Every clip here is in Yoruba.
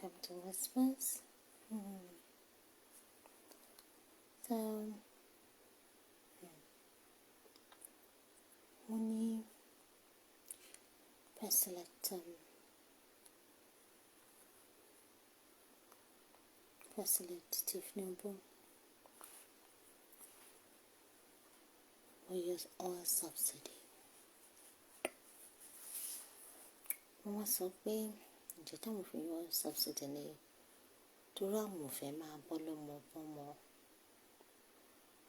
Welcome to Whispers. So, money, select Tiffany or use oil subsidy. Wọ́n sọ pé ǹjẹ́ táwọn fi yọ oil subsidy ni torí àwọn ò fẹ́ máa bọ́ lọ́mọ bọ́mọ,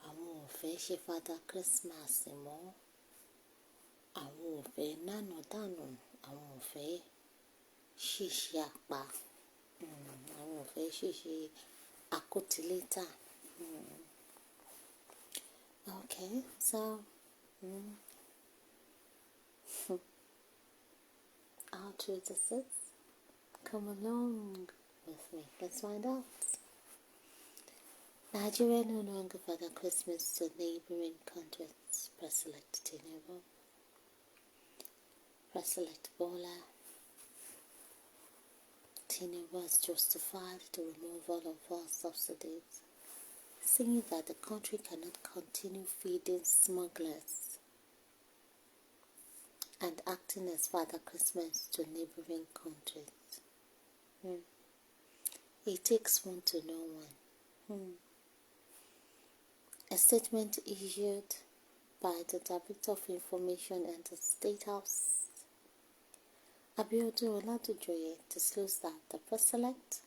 àwọn ò fẹ́ ṣe Father Christmas mọ́, àwọn ò fẹ́ nánà dànù, àwọn ò fẹ́ ṣìṣe àpá, àwọn ò fẹ́ ṣìṣe àkótílétà. Okay, so how true this is? Come along with me. Let's find out. Nigeria no longer Father Christmas to neighboring countries. Press-select Tinubu. Press-select Bola. Tinubu has justified the removal of all subsidies, saying that the country cannot continue feeding smugglers and acting as Father Christmas to neighboring countries. It takes one to know one. A statement issued by the Director of Information and the State House, Abiodun Olatujoye, disclosed that the Press-select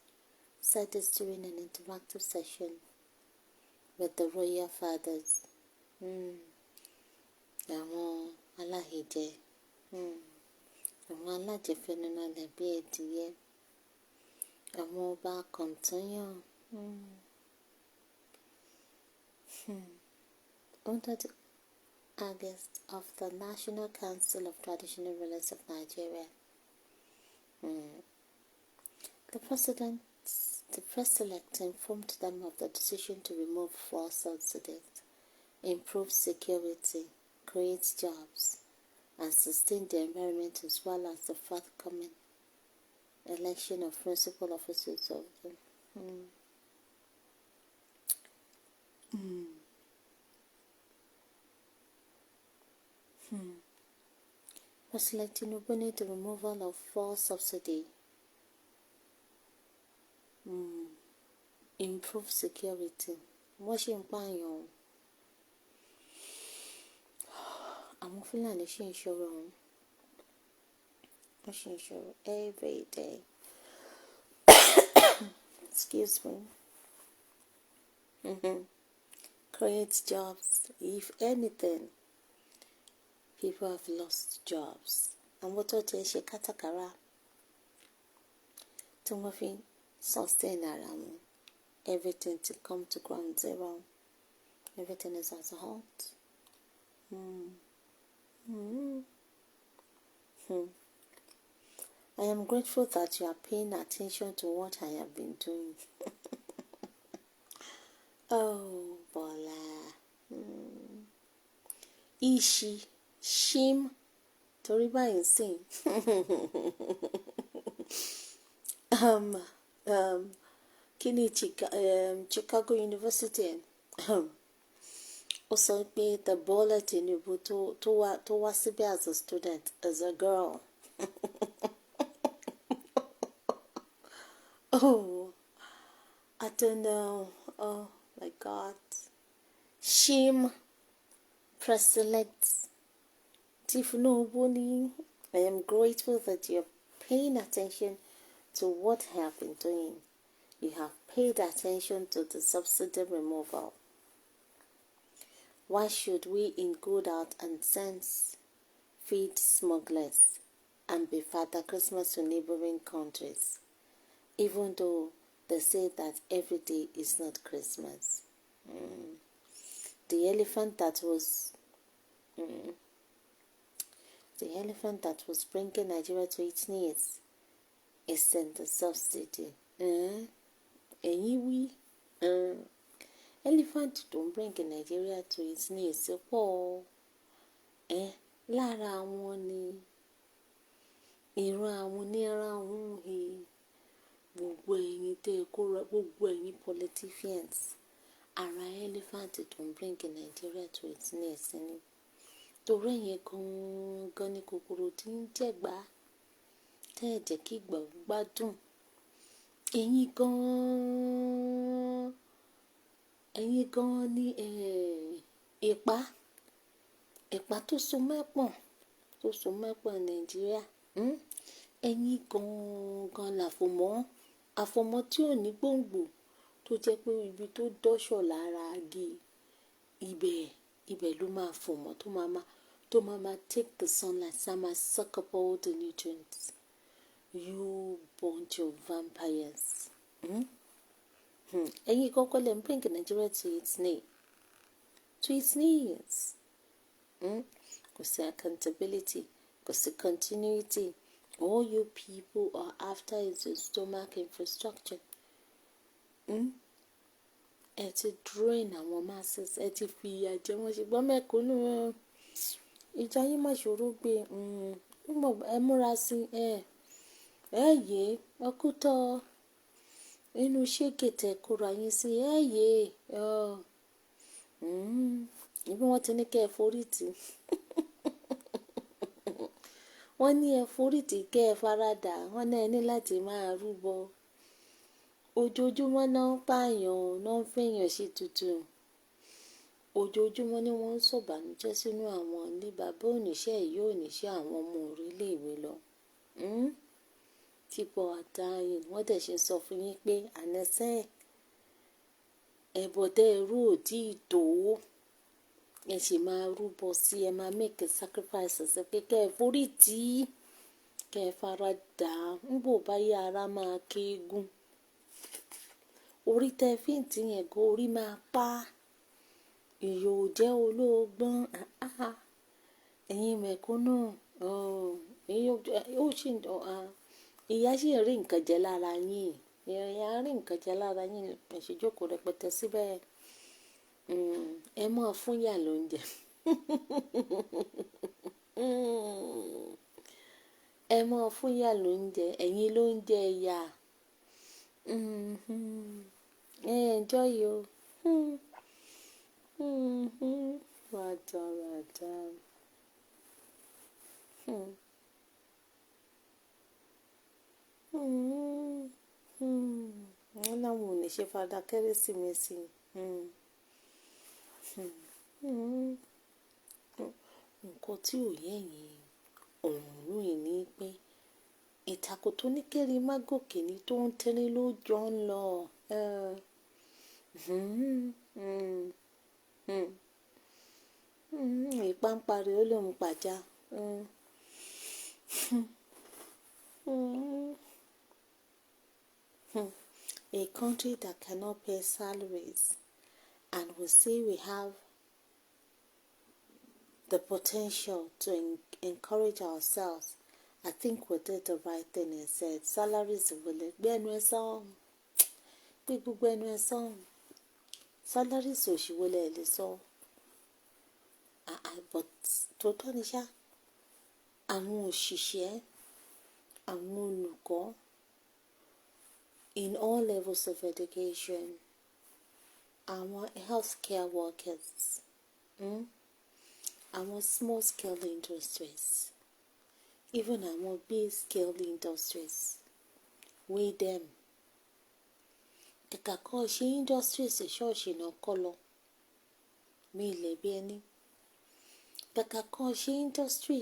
said this during an interactive session with the royal fathers. Àwọn aláhìjẹ, àwọn alájẹfẹnunalẹ̀ bí ẹdìyẹ, àwọn ọba kọ̀ǹtọ́yàn. Under the August of the National Council of Traditional Rulers of Nigeria, the Press-select informed them of the decision to remove fuel subsidies, improve security, create jobs, and sustain the environment, as well as the forthcoming election of principal officers of them. Press-select Tinubu need the removal of fuel subsidy, improve security. Wọ́n ṣe ń pààyàn o. Àwọn Fúlàní ṣe ń ṣòro o. Wọ́n ṣe ń ṣòro every day. Excuse me. Create jobs. If anything, people have lost jobs. And what ti ṣe kátàkárà tí wọ́n fi sustain ara wọn. Everything to come to ground zero. Everything is at a halt. I am grateful that you are paying attention to what I have been doing. Oh, Bola. Ishi, Shim, Toriba insane. Kini Chicago University. Also, be the Bola Tinubu to Wasibe as a student, as a girl. Oh, I don't know. Oh my God. Shame. Press-select. Tinubu, I am grateful that you are paying attention to what I have been doing. You have paid attention to the subsidy removal. Why should we, in good heart and sense, feed smugglers and be Father Christmas to neighboring countries, even though they say that every day is not Christmas? The elephant that was bringing Nigeria to its knees is in the subsidy. Elephant don't bring Nigeria to its knees. Paul, lára wọn ni ìran àwọn oníran òun gbogbo ẹ̀yin tẹ́ ẹ kóra, gbogbo ẹ̀yin politicians, ara elephant tó ń bring Nigeria to its knees ni. Torí ẹ̀yin gan-an ni kòkòrò tí ń jẹ̀gbá tẹ́ ẹ jẹ́ kí ìgbà gbádùn. Ẹ̀yin gan-an ni ìpá tó so mẹ́pọ̀n Nàìjíríà. Ẹ̀yin gan-an àfọ̀mọ́ tí ò ní gbòǹgbò tó jẹ́ pé ibi tó dọ́ṣọ̀ lára agi ibẹ̀ ló máa fọ̀mọ́ tó máa take the sunlight, tó máa suck up all the nutrients. You bunch of vampires. Ẹ̀yin kọ́kọ́ lè bring Nigeria to its knees. Kò sí accountability, kò sí continuity. All you people are after is your stomach infrastructure. Ẹ ti drain àwọn masses, ẹ ti fi ìyà jẹ wọ́n, ṣùgbọ́n mẹ́kúnnù ìjà yín má ṣòro gbé. Ẹ múra sí ọkútọ́ inú ṣékètè kóra yín sí ibi wọ́n ti ní kẹ́ ẹ forí tì. Wọ́n ní ẹ forí tì kẹ́ ẹ faradà, wọ́n náà ní láti máa rúbọ. Ojoojúmọ́ náà ń pààyàn, náà ń fẹ̀yàn sí tutù. Ojoojúmọ́ ni wọ́n ń sọ̀bànújẹ́ sínú àwọn ilé, bàbá oníṣẹ́ ìyá oníṣẹ́, àwọn ọmọ orílẹ̀-èwe lọ. People are dying. Wọ́n dẹ̀ ṣe sọ fún yín pé ànẹ́sẹ́ ẹ̀bọ̀dẹ́ ẹrú ò tí ì tó. Ẹ sì máa rúbọ sí, ẹ máa make sacrifices pé kẹ́ ẹ forí tì, kẹ́ ẹ faradà. Nígbò bá yá ara máa kéegun. Orí tẹ fíǹtì yẹn gan orí máa pa. Ìyò jẹ́ olóògbọ́n. Ẹ̀yin mẹ̀kúnnù, ìyá sì ń rí nǹkan jẹ lára yín. Ìyá rí nǹkan jẹ lára yín, ẹ ṣe jókòó rẹpẹtẹ síbẹ̀. Ẹ máa fún yà lóúnjẹ. Ẹ máa fún yà lóúnjẹ, ẹ̀yin ló ń jẹ ìyà. Enjoy you. Rádaràdà. Wọ́n láwọn ò ní ṣe fada kérésìmesì. Nǹkan tí ò yé yín ọ̀run yìí ni pé ìtàkùn tó ní kéré má gòkè ní tó ń tẹ́lẹ̀ ló jọ ń lọ. Ìpáǹparí ó lòun pàjá. A country that cannot pay salaries and we say we have the potential to encourage ourselves. I think we did the right thing and said salaries will gbé ẹnu ẹ sọ́hùn, gbé gbogbo ẹnu ẹ sọ́hùn. Salaries òṣìwọlé ẹ lè sọ. But tó tọ́ ni ṣá, àwọn òṣìṣẹ́, àwọn olùkọ́ in all levels of education, àwọn healthcare workers, àwọn small scale industries, even àwọn big scale industries, weigh them. Kàkà kọ́ ṣe industries ṣọ́ọ̀ṣì náà kọ́ lọ, mi ilẹ̀ bí ẹni. Kàkà kọ́ ṣe industry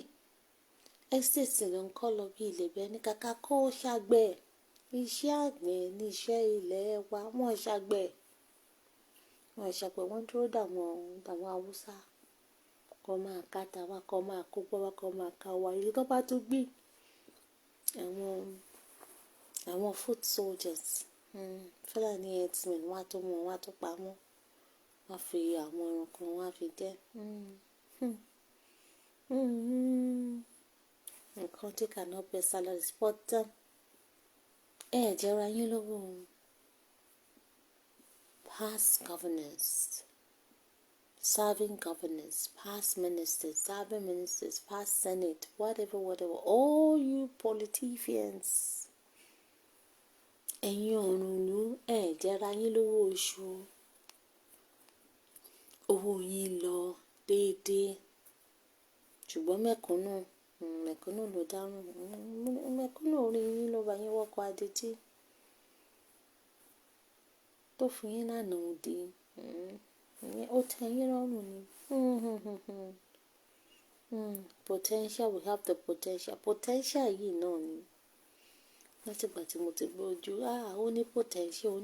estate ló ń kọ́ lọ bí ilẹ̀ bí ẹni. Kàkà kọ́ ṣàgbẹ̀, iṣẹ́ àgbẹ̀ ní iṣẹ́ ilẹ̀ wa. Wọ́n ṣàgbẹ̀, wọ́n dúró dàwọn Haúsá kọ́ máa káta wá, kọ́ máa kó gbọ́ wá, kọ́ máa ká wa. Èyí tó bá tún gbé àwọn foot soldiers, Fúlàní herdsmen, wọ́n á tó mú wọn, wọ́n á tó pa wọ́n. Wọ́n á fi àwọn ẹranko wọn á fi jẹ. Nǹkan tí cannot pay salaries, but jẹ́ra yín lówó. Past governors, serving governors, past ministers, serving ministers, past senate, whatever, all you politicians, ẹ̀yin ọ̀rúnlú jẹ́ra yín lówó oṣù, owó yín lọ déédéé, ṣùgbọ́n mẹ̀kúnnù ló dárùn, mẹ̀kúnnù orí yín ló bá yín wọ́kọ̀ adití tó fún yín lánàá òde, ó tẹ́ yín lọ́rùn ni. Potential, we have the potential yìí náà ni láti ìgbà tí mo ti gbé ojú ó ní potential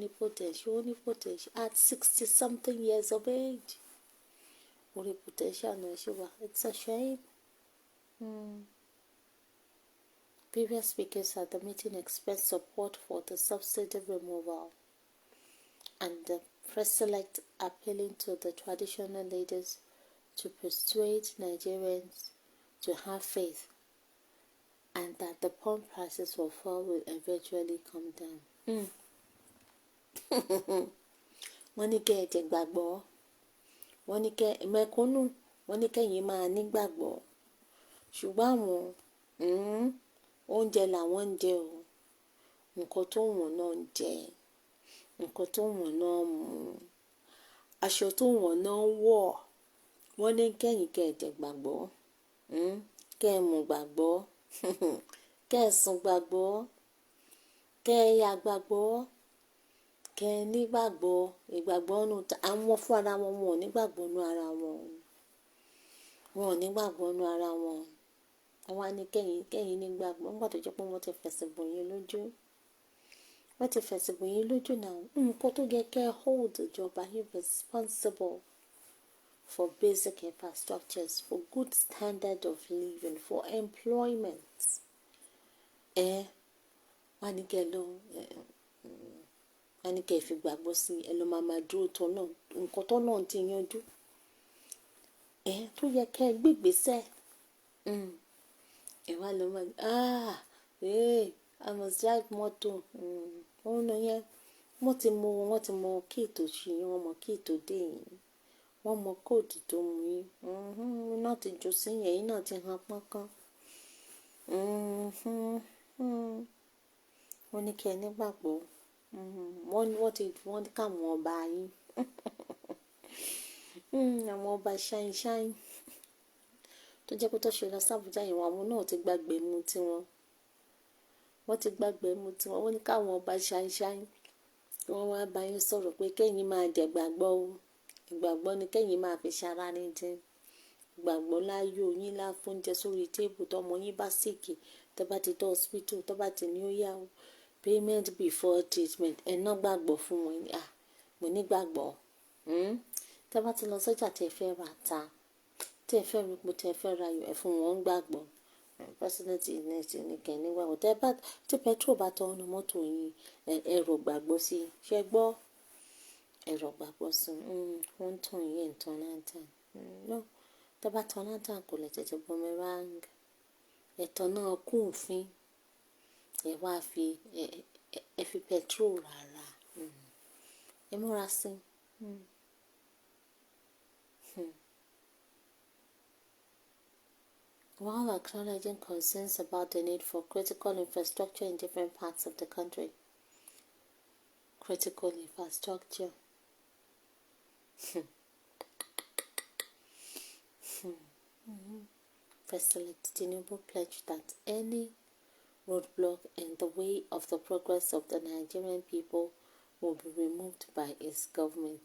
at 60 something years of age, orí potential náà ṣe wà. It's a shame. Previous speakers at the meeting expressed support for the subsidy removal, and the president appealing to the traditional leaders to persuade Nigerians to have faith and that the pump prices for fuel will eventually come down. Wọ́n ní kẹ́ ẹ jẹ́ gbàgbọ́, wọ́n ní kẹ́ mẹ̀kúnnù, wọ́n ní kẹ́yìn máa nígbàgbọ́, ṣùgbọ́n àwọn oúnjẹ làwọn ń jẹ o, nǹkan tó wọ́n náà ń jẹ, nǹkan tó wọ́n náà ń mu, aṣọ tó wọ́n náà ń wọ̀. Wọ́n ní kẹ́yìn kẹ́ ẹ jẹ́ gbàgbọ́, kẹ́ ẹ mú gbàgbọ́, kẹ́ ẹ sùn gbàgbọ́, kẹ́ ẹ yà gbàgbọ́, kẹ́ ẹ nígbàgbọ́. Ìgbàgbọ́ nù àwọn fún ara wọn, wọn ò nígbàgbọ́ nù ara wọn, wọn ò nígbàgbọ́ nù ara wọn. Àwọn á ní kẹ́yìn nígbàgbọ́ nígbà tó jẹ́ pé wọ́n ti fẹ̀sìn bò yín lójú, wọ́n ti fẹ̀sìn bò yín lójú náà. Nǹkan tó yẹ kẹ́ ẹ hold ìjọba yín responsible for basic infrastructures, for good standard of living, for employment. Wọ́n ní kẹ́ lọ, wọ́n ní kẹ́ fi gbàgbọ́ sí ẹ lọ máa dúró tọ́ náà, nǹkan tó náà ti yanjú. Tó yẹ kẹ́ ẹ gbégbèsẹ̀. Wá lọ máa I must drive mọ́tò. Òun náà yẹn wọ́n ti mọ kí ètò ṣe yín, wọ́n mọ kí ètò dé yín, wọ́n mọ kóòdù tó mú yín. Náà ti jù sí yẹn, yín náà ti hàn pọ́nkán. Wọ́n ní kẹ́ ẹ nígbàgbọ́. Wọ́n ní káwọn ọba yín àwọn ọba ṣáínṣáín tó jẹ́ pé tó ṣe lọ sábùjá yẹn, àwọn náà ti gbàgbé mu tiwọn, wọ́n ti gbàgbé mu tiwọn. Wọ́n ní káwọn ọba ṣáínṣáín kí wọ́n wá bá yín sọ̀rọ̀ pé kẹ́yìn máa jẹ gbàgbọ́ o, ìgbàgbọ́ ni kẹ́yìn máa fi ṣara ní dín, ìgbàgbọ́ láyò yín láfóúnjẹ sórí téèbù. Tọmọ yín bá sìkì, tó bá ti dé hospital, tó bá ti ní ó yá o, payment before treatment, ẹ ná gbàgbọ́ fún wọn. Mo ní gbàgbọ́. Tẹ́ bá ti lọ sọ́jà tẹ́ fẹ́ ra ata, tẹ́ fẹ́ rúpo, tẹ́ fẹ́ ra ayọ̀, ẹ fún wọn gbàgbọ́. President ní kẹ́ni wà wọ́n. Tí petrol bá tọ́ ọ́nù mọ́tò yín, ẹ̀rọ gbàgbọ́ sí i. Ṣé gbọ́? Ẹ̀rọ gbàgbọ́ sí i. Wọ́n ń tàn yín, tàn láńtàn. No, tẹ́ bá tàn láńtàn kò lè tètè boomerang. Ẹ̀tọ́ náà kún òfin. Ẹ wá fi petrol rárá. Ẹ múra sí i. While acknowledging concerns about the need for critical infrastructure in different parts of the country. Critical infrastructure. President Tinubu pledged that any roadblock in the way of the progress of the Nigerian people will be removed by his government.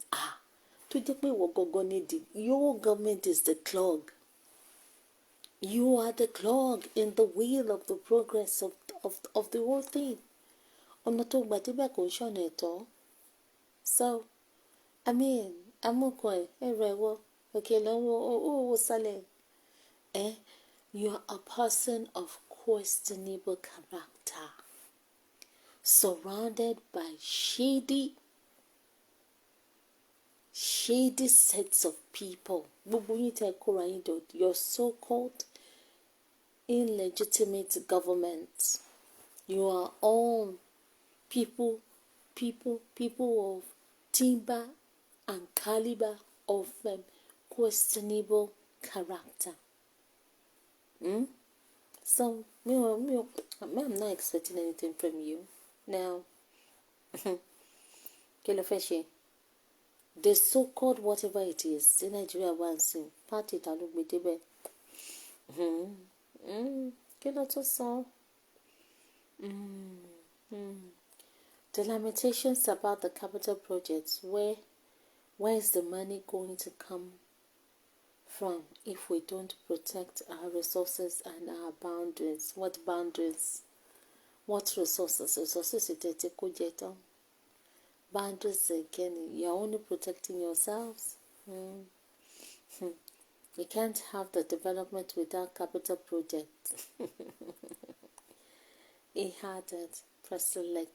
To jẹ́ pé ìwọ gangan ni your government is the clog. You are the clog in the wheel of the progress of the whole thing. Ọ̀nà tó gbà débẹ̀ kò ṣọ̀nà ẹ̀tọ́. So, amúkọ ẹ̀rọ ẹ̀wọ̀ òkè lọ́wọ́ owó sálẹ̀. You are a person of questionable character, surrounded by shady sets of people. Gbogbo yín tẹ́ kóra yín dọ̀, your so-called illegitimate government. You are all people of timber and caliber of questionable character. So, I'm not expecting anything from you. Now, kí ló fẹ́ ṣe? The so-called whatever it is tí Nigeria wà ń sìn pátì ta ló gbé débẹ̀. Kí ló tún sọ? The lamentations about the capital projects. Where is the money going to come from if we don't protect our resources and our boundaries? What boundaries? What resources? Resources ìtẹ̀tẹ̀ kó jẹ tán. Boundaries again, you're only protecting yourselves. You can't have the development without capital projects. He added, President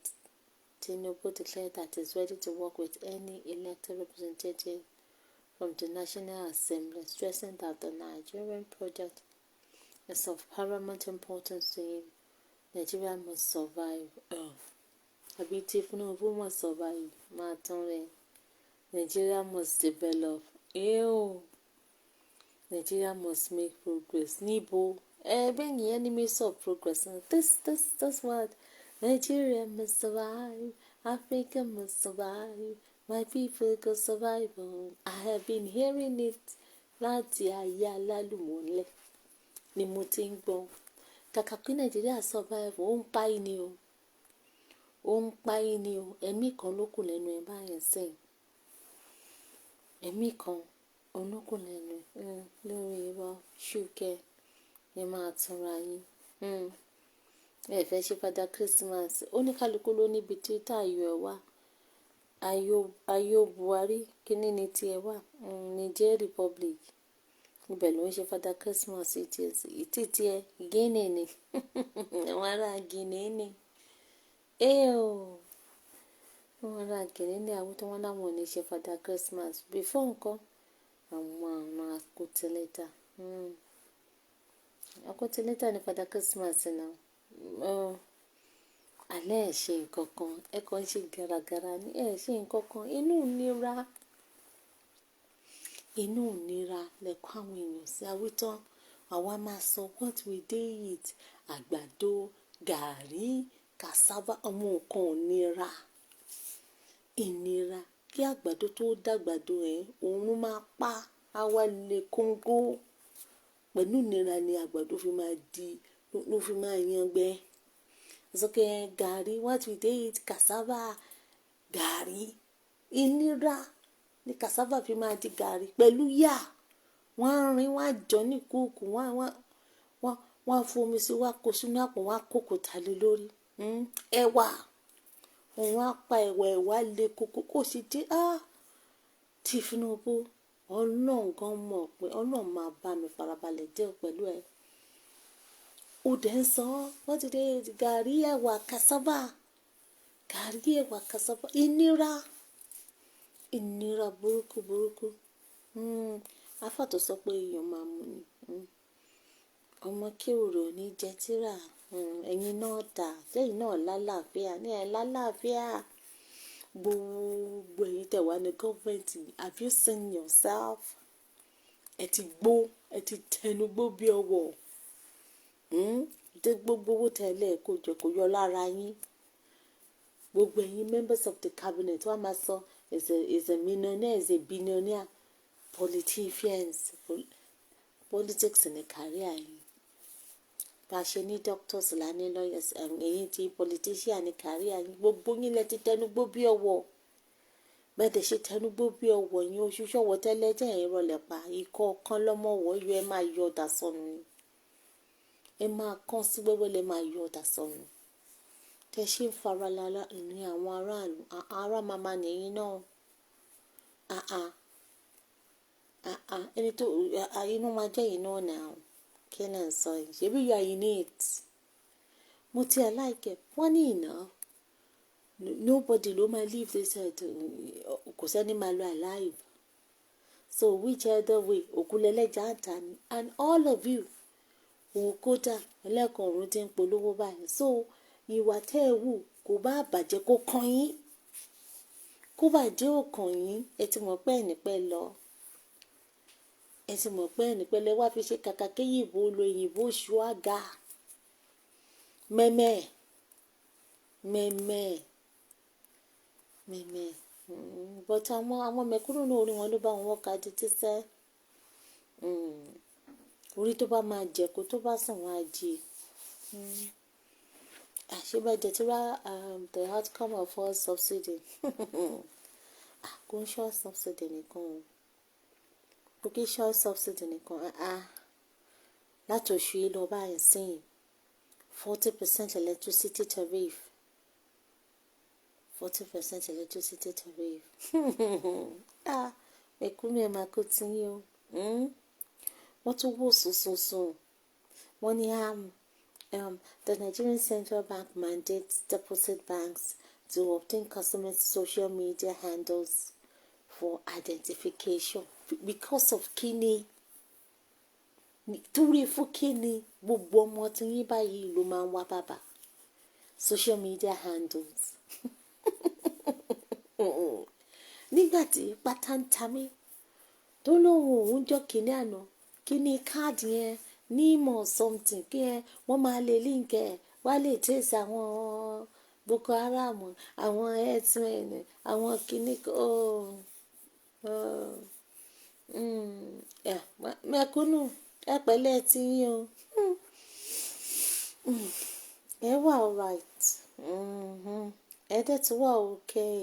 Tinubu declared that he's ready to work with any elected representative from the National Assembly, stressing that the Nigerian project is of paramount importance to him. Nigeria must survive. Àbí Tinubu must survive. Máa tán rẹ̀. Nigeria must develop. Nigeria must make progress. Níbo? Being the enemies of progress. This word. Nigeria must survive. Africa must survive. My people can survive. I have been hearing it láti ayé alálùmọ́lẹ̀ ni mo ti ń gbọ́. Kàkà kí Nigeria survive, ó ń pa yín ni o. Ó ń pa yín ni o. Ẹ̀mí kan ló kù lẹ́nu ẹ̀ báyìí sẹ́yìn. Ẹ̀mí kan ló kù lẹ́nu lórí irọ́ ṣúkẹ́ ẹ máa túnra yín. Ẹ fẹ́ ṣe fada Christmas. Oníkálukú ló níbi tí táyọ̀ ẹ̀ wá. Ayọ̀ Buhari kíní ni tiẹ̀ wà. Niger Republic. Ibẹ̀ ló ń ṣe fada Christmas ìtìtì ẹ̀ Guinea ni. Àwọn ará Guinea ni. Àwọn ará Guinea ni àwọn tó wọ́n láwọn ò ní ṣe fada Christmas. Before nǹkan àwọn akótẹ́lẹ́tà. Akótẹ́lẹ́tà ni fada Christmas náà. Alẹ́ ẹ̀ ṣe nǹkan kan. Ẹ kàn ṣe gàràgàrà ni. Ẹ ṣe nǹkan kan. Inú ìnira lẹ́kọ́ àwọn èèyàn sí awítán. Àwa máa sọ what we dey eat. Àgbàdo, gàrí, cassava, àwọn nǹkan ìnira. Kí àgbàdo tó dàgbàdo òun máa pa àwa lè kóńgó. Pẹ̀lú ìnira ni àgbàdo ló fi máa yangbẹ́. Sọ́kẹ́ gàrí, what we dey eat, cassava, gàrí. Ìnira ni cassava fi máa di gàrí. Pẹ̀lú yà, wọ́n á rin, wọ́n á jọ ní kúùkù, wọ́n á fomi sí, wọ́n á kó sínú àpò, wọ́n á kókò tàlé lórí. Ẹ̀wà, òun á pa ẹ̀wà lé kókó kó sì dé. Tinubu, Ọlọ́run gan mọ̀ pé Ọlọ́run máa bá mi farabalẹ̀ dé pẹ̀lú ẹ. Ó dẹ̀ ń sọ wọ́n ti dé gàrí ẹ̀wà cassava. Gàrí ẹ̀wà cassava. Ìnira burúkú. Afa tó sọ pé èèyàn máa mú ni. Ọmọ kéwòrò ní jẹ tíra. Ẹ̀yin náà dà. Lẹ́yìn náà lálàáfíà. Ní ẹ̀ lálàáfíà. Gbogbo ẹ̀yin tẹ̀ wá ní gọ́ọ̀mẹ̀ntì. Have you seen yourself? Ẹ ti tẹnugbó bí ọwọ́. Dé gbogbo owó tẹ̀lé kò yọ lára yín. Gbogbo ẹ̀yin members of the cabinet wọ́n máa sọ is a millionaire, is a billionaire. Politics ní career yín. Bá a ṣe ní doctors là ní lawyers, ẹ̀yin tí politician ní career yín. Gbogbo yín lẹ ti tẹnugbó bí ọwọ́. Bẹ́ẹ̀ ṣe tẹnugbó bí ọwọ́ yín oṣù ṣọwọ́ tẹ́lẹ̀ jẹ́ ìrọ̀lẹ́ pa. Ikọ̀ kan lọ́mọwọ́ yọ ẹ máa yọ ọ̀dà sọnù ni. Ẹ máa kán sí wẹ́wẹ́ lẹ máa yọ ọ̀dà sọnù. Tẹ ṣe ń farala ní àwọn aráàlú. Ará màmá nìyí náà. Ẹni tó inú máa jẹ́ yìí náà náà. Kí lẹ ń sọ yìí? Ṣebí you are in it. Mo ti like funny enough. Nobody ló máa leave this earth. Kò sẹ́ni máa lọ alive. So which other way? Òkúlẹ̀lẹ́jà àtà ni. And all of you. Kódà ẹlẹ́kọ̀ọ́ ọ̀run ti ń polówó báyìí. So ìwà tẹ́ ẹ wù kò bá bàjẹ́ kó kàn yín. Kó bàjẹ́ ò kàn yín. Ẹ ti mọ̀ pé ẹnìpẹ́ lọ. Ẹ ti mọ̀ pé ẹnìpẹ́ lẹ wá fi ṣe kàkà kéyìnbó lo òyìnbó ṣúágà. Mẹ́mẹ́. mẹ́mẹ́ but àwọn mẹ̀kúnnù náà orí wọn ló bá wọn wọ́ka di tíṣẹ́ orí tó bá máa jẹ kó tó bá sùn wọn á jí àṣebàjẹ́ tí wá the outcome of all subsidy kò ń ṣọ́ subsidy nìkan o kò kí ṣọ́ subsidy nìkan láti oṣù yìí lọ báyìí sìn 40% electricity tariff 40% electricity tariff mẹ̀kúnnù ẹ̀ máa kó tí yín o wọ́n tún wò sùn wọ́n ní the Nigerian Central Bank mandates deposit banks to obtain customers' social media handles for identification because of kíni torí fún kíni gbogbo ọmọ tí yín báyìí ló máa ń wá bàbá social media handles nígbà tí pátá ń ta mí tó lóun òun jọ kíní àná kíní káàdì yẹn ní ìmọ̀ something kí wọ́n máa lè link wá lè trace àwọn Boko Haram àwọn herdsmen àwọn kíní mẹ̀kúnnù ẹ pẹ̀lẹ́ tí yín o ẹ wà alright ẹ dẹ̀ tún wà okay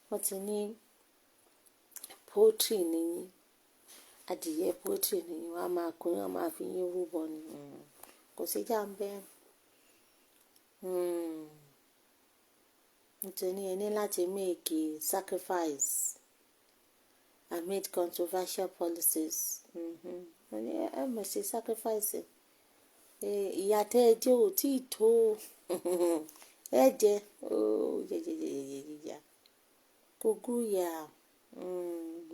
wọ́n ti ní poultry nìyí adìyẹ poultry nìyí wọ́n á máa kó yín wọ́n máa fi yín rúbọ ni kò sí jàǹbẹ́ nítorí ẹ ní láti make sacrifice amid controversial policies wọ́n ní ẹ mọ̀ sí sacrifice ìyá tẹ́ ẹ jẹ́ ò tí ì tó ẹ jẹ́ yẹ̀yẹ̀yẹ̀yẹ̀yẹ̀ kò gúyà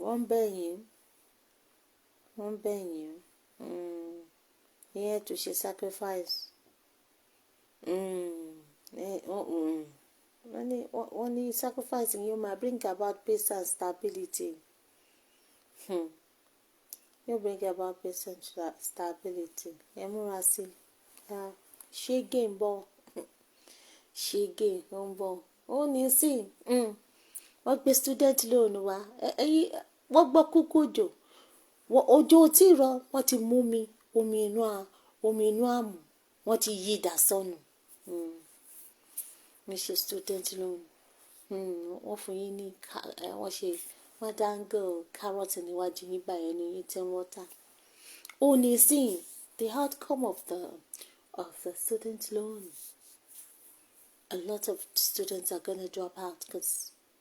wọ́n bẹ̀yìn ìyẹn tó ṣe sacrifice wọ́n ní sacrifice yìí ó máa bring about peace and stability yóò bring about peace and stability ẹ múra sí ṣége ń bọ̀ ṣége ń bọ̀ ó ní sí wọ́n gbé student loan wa wọ́n gbọ́ kúkú òjò tí ì rọ wọ́n ti mú omi inú àmù wọ́n ti yí dà sọnù ní ṣe student loan wọ́n fún yín ní wọ́n dáńgọ̀ carrot níwájú yín báyẹn ní yín tẹ́ wọ́n tà ó ní sí the outcome of the student loan a lot of students are gonna drop out because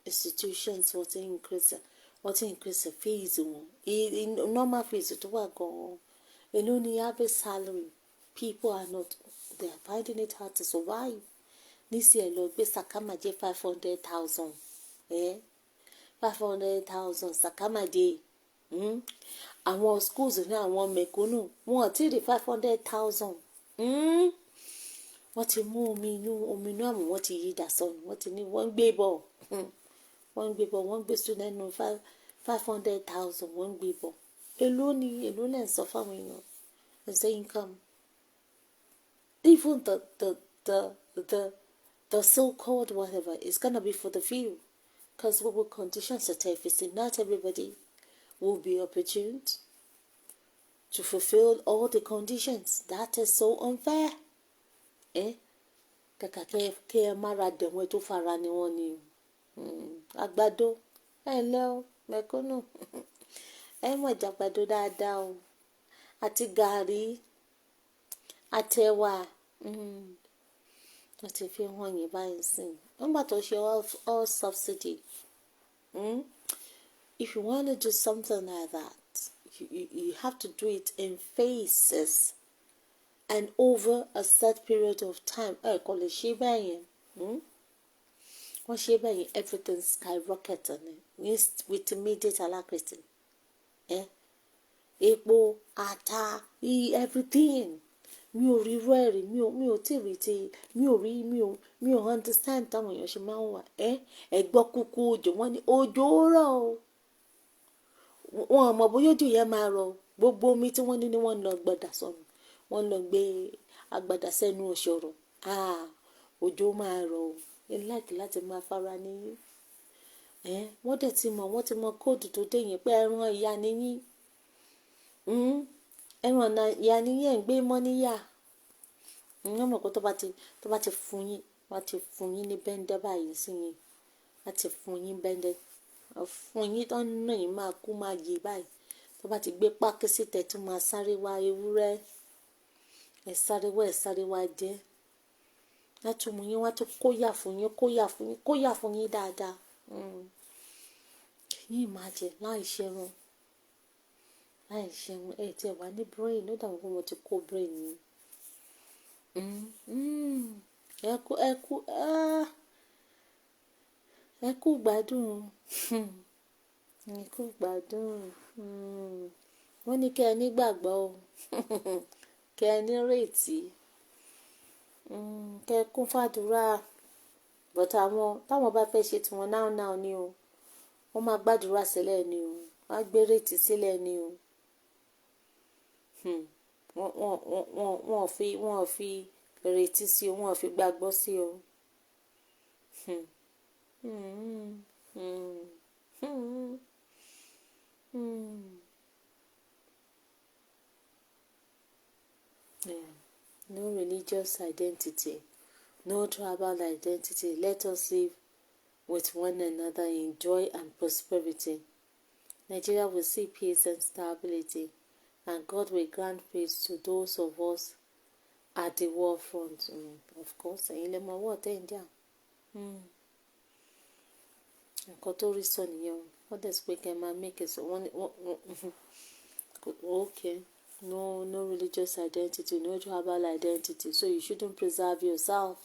institutions want to increase the fees wọn normal fees tó wà gan-an èló ni average salary people they are finding it hard to survive nísìnyí ẹ lọ gbé sàkámàjẹ 500,000 500,000 sàkámàjẹ àwọn schools ní àwọn mẹ̀kúnnù wọn ò tí ì rí 500,000 wọ́n ti mú omi inú àmú wọ́n ti yí dà sọnù wọ́n ti ní wọ́n ń gbé bọ̀ wọ́n gbé student nù 500,000 wọ́n ń gbé bọ̀ èló lẹ́ ń sọ fáwọn èèyàn as the income even the so-called whatever is gonna be for the few because gbogbo conditions are facing not everybody will be opportune to fulfill all the conditions that is so unfair kàkà kẹ́ ẹ má ra dẹ̀wọ̀n tó fara ni wọ́n ni àgbàdo lẹ́ o mẹ̀kúnnù ẹ mọ̀ jàgbàdo dáadáa o àti gàrí àtẹ̀wà wọ́n ti fi hàn yín báyìí sìn nígbà tó ṣe all subsidy if you want to do something like that you have to do it in phases and over a set period of time kò lè ṣe bẹ́ẹ̀ yẹn wọ́n ṣe bẹ́ẹ̀ yẹn everything skyrocketing with immediate alacrity epo ata everything mi ò rí irú ẹ̀rí mi ò tí ì rí ti mi ò understand táwọn èèyàn ṣe máa ń wà ẹ gbọ́ kúkú òjò wọ́n ní òjò rọ̀ o wọn ò mọ̀ bóyá òjò yẹn máa rọ̀ gbogbo omi tí wọ́n ní ni wọ́n lọ gbọ́dà sọnù wọ́n lọ gbé agbada sẹ́nu òṣòro òjò máa rọ̀ o ẹ láìkí láti máa fara níyí. Wọ́n dẹ̀ ti mọ̀, wọ́n ti mọ kóòdù tó dé yẹn pé ẹran ìyá níyí. Ẹran ìyá níyí ẹ̀ ń gbé mọ́ níyà. Wọ́n mọ̀ pé tó bá ti fún yín ní bẹ́ńdẹ́ báyìí sí yín, wọ́n ti fún yín bẹ́ńdẹ́, fún yín tó ń nà yín máa kú máa yè báyìí. Tó bá ti gbé pákí sí tẹ̀ tó máa sáré wá ewúrẹ́, ẹ sáré wá jẹ́. Látún mú yín wá tó kóyà fún yín dáadáa. Yín máa jẹ láì ṣẹran. Tí ẹ wà ní brain, ó dàbí pé mo ti kó brain yín. Ẹ kú gbádùn. Ẹ kú gbádùn. Wọ́n ní kẹ́ ẹ nígbàgbọ́ o. Kẹ́ ẹ nírètí. Kẹ́ ẹ kún fàdúrà. But táwọn bá fẹ́ ṣe tiwọn náà ni o. Wọ́n máa gbàdúrà sílẹ̀ ni o. Wọ́n á gbé rètí sílẹ̀ ni o. Wọ́n ò fi ìrètí sí o, wọ́n ò fi gbàgbọ́ sí o. No religious identity, no tribal identity. Let us live with one another in joy and prosperity. Nigeria will see peace and stability, and God will grant peace to those of us at the war front. Of course, ẹ̀yin lè mọ ọwọ́ tẹ́ ń jà. Nǹkan tó rí sọ nìyẹn o. Wọ́n dẹ̀ sọ pé kẹ́ ẹ máa make it so. Okay. No religious identity, no tribal identity. So you shouldn't preserve yourself.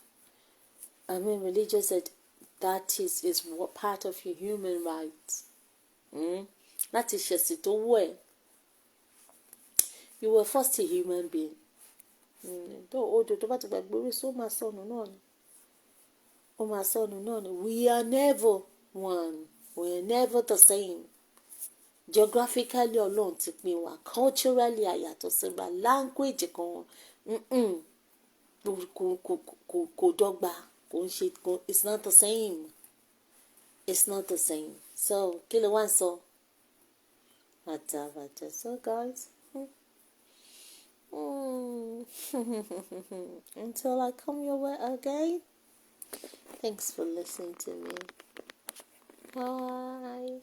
I mean, that is part of your human rights. Láti ṣẹ̀sìn tó wù ẹ́. You were first a human being. Odò tó bá ti gbàgbé orí só máa sọnù náà ni. Ó máa sọnù náà ni. We are never one. We are never the same. Geographically Ọlọ́run ti pín wa. Culturally àyàtọ̀ síra. Language kan kò dọ́gba. It's not the same. It's not the same. So kí ló wá ń sọ? Bàtà. So guys. Until I come your way again, thanks for listening to me. Bye.